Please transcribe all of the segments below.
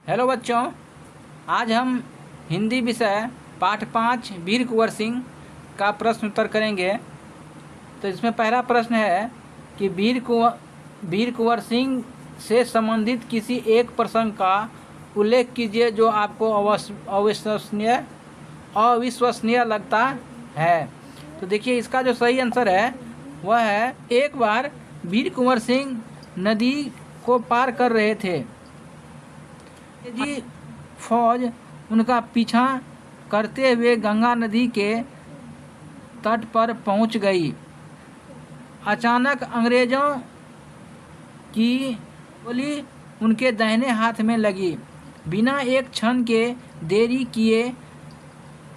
Hello बच्चों, आज हम हिंदी विषय पाठ 5 वीर कुंवर सिंह का प्रश्न उत्तर करेंगे। तो इसमें पहला प्रश्न है कि वीर कुंवर सिंह से संबंधित किसी एक प्रसंग का उल्लेख कीजिए जो आपको अविश्वसनीय लगता है। तो देखिए, इसका जो सही आंसर है वह है, एक बार वीर कुंवर सिंह नदी को पार कर रहे थे जी। फौज उनका पीछा करते हुए गंगा नदी के तट पर पहुंच गई। अचानक अंग्रेजों की गोली उनके दाहिने हाथ में लगी। बिना एक क्षण के देरी किए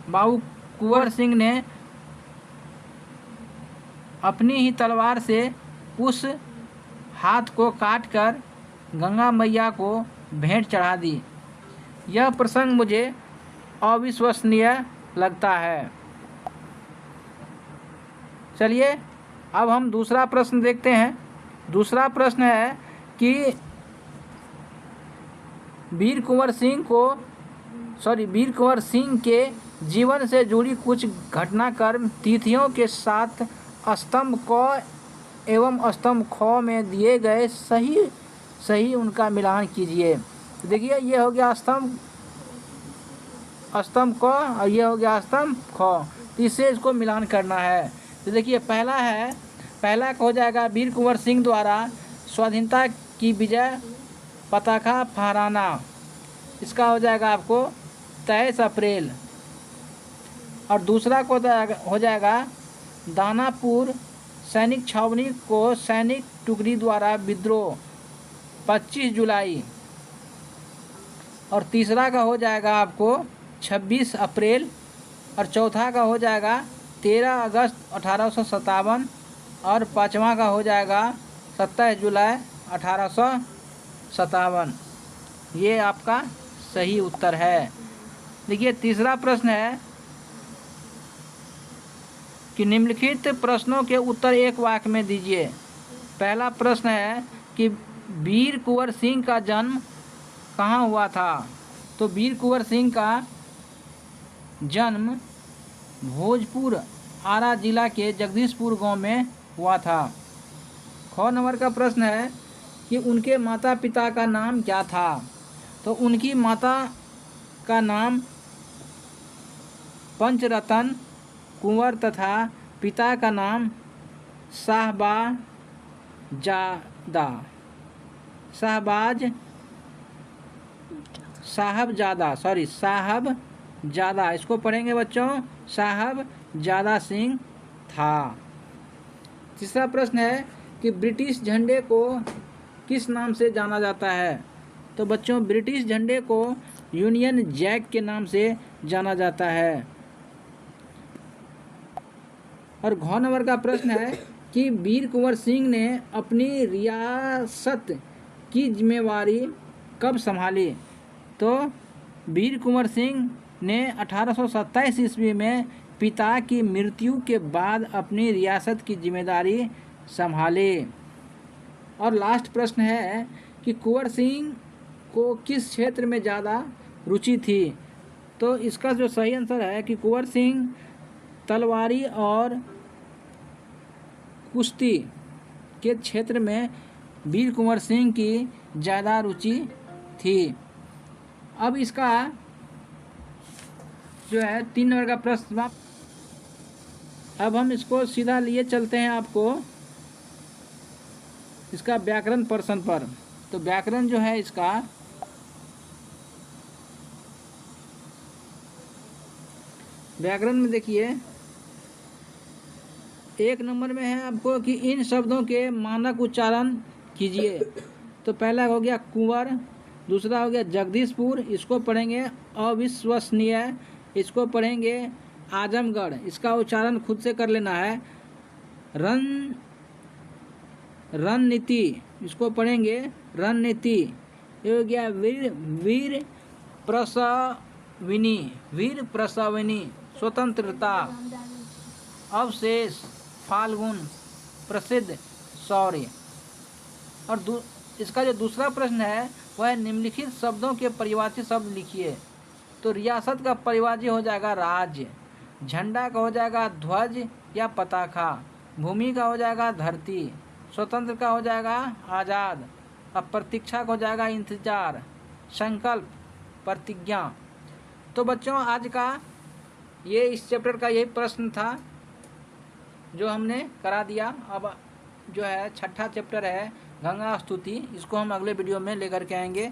बाबू कुंवर सिंह ने अपनी ही तलवार से उस हाथ को काटकर गंगा मैया को भेंट चढ़ा दी। यह प्रसंग मुझे अविश्वसनीय लगता है। चलिए अब हम दूसरा प्रश्न देखते हैं। दूसरा प्रश्न है कि वीर कुंवर सिंह के जीवन से जुड़ी कुछ घटनाक्रम तिथियों के साथ स्तंभ क एवं स्तंभ ख में दिए गए सही उनका मिलान कीजिए। तो देखिए, ये हो गया स्तंभ क और ये हो गया स्तंभ ख। तो इससे इसको मिलान करना है। तो देखिए, पहला हो जाएगा वीर कुंवर सिंह द्वारा स्वाधीनता की विजय पताका फहराना। इसका हो जाएगा आपको 23 अप्रैल। और दूसरा को हो जाएगा दानापुर सैनिक छावनी को सैनिक टुकड़ी द्वारा विद्रोह 25 जुलाई। और तीसरा का हो जाएगा आपको 26 अप्रैल। और चौथा का हो जाएगा 13 अगस्त 1857। और पाँचवा का हो जाएगा 27 जुलाई 1857। ये आपका सही उत्तर है। देखिए, तीसरा प्रश्न है कि निम्नलिखित प्रश्नों के उत्तर एक वाक्य में दीजिए। पहला प्रश्न है कि वीर कुंवर सिंह का जन्म कहाँ हुआ था। तो वीर कुंवर सिंह का जन्म भोजपुर आरा जिला के जगदीशपुर गांव में हुआ था। ख नंबर का प्रश्न है कि उनके माता पिता का नाम क्या था। तो उनकी माता का नाम पंचरतन कुंवर तथा पिता का नाम साहबजादा, इसको पढ़ेंगे बच्चों, साहबजादा सिंह था। तीसरा प्रश्न है कि ब्रिटिश झंडे को किस नाम से जाना जाता है। तो बच्चों, ब्रिटिश झंडे को यूनियन जैक के नाम से जाना जाता है। और घ नंबर का प्रश्न है कि वीर कुंवर सिंह ने अपनी रियासत की जिम्मेवारी कब संभाली। तो वीर कुंवर सिंह ने 1827 ईस्वी में पिता की मृत्यु के बाद अपनी रियासत की जिम्मेदारी संभाली। और लास्ट प्रश्न है कि कुंवर सिंह को किस क्षेत्र में ज़्यादा रुचि थी। तो इसका जो सही आंसर है कि कुंवर सिंह तलवारी और कुश्ती के क्षेत्र में वीर कुंवर सिंह की ज़्यादा रुचि थी। अब इसका जो है 3 नंबर का प्रश्न, अब हम इसको सीधा लिए चलते हैं आपको इसका व्याकरण प्रश्न पर। तो व्याकरण जो है इसका व्याकरण में देखिए, 1 नंबर में है आपको कि इन शब्दों के मानक उच्चारण कीजिए। तो पहला हो गया कुंवर, दूसरा हो गया जगदीशपुर, इसको पढ़ेंगे अविश्वसनीय, इसको पढ़ेंगे आजमगढ़, इसका उच्चारण खुद से कर लेना है। रणनीति, इसको पढ़ेंगे रणनीति। ये हो गया वीर प्रसविनी, स्वतंत्रता, अवशेष, फाल्गुन, प्रसिद्ध, शौर्य। और इसका जो दूसरा प्रश्न है वह निम्नलिखित शब्दों के परिभाषित शब्द लिखिए। तो रियासत का परिभाषी हो जाएगा राज्य, झंडा का हो जाएगा ध्वज या पताका, भूमि का हो जाएगा धरती, स्वतंत्र का हो जाएगा आज़ाद, अब प्रतीक्षा का हो जाएगा इंतजार, संकल्प प्रतिज्ञा। तो बच्चों आज का ये इस चैप्टर का यही प्रश्न था जो हमने करा दिया। अब जो है छठा चैप्टर है गंगा स्तुति, इसको हम अगले वीडियो में लेकर के आएंगे।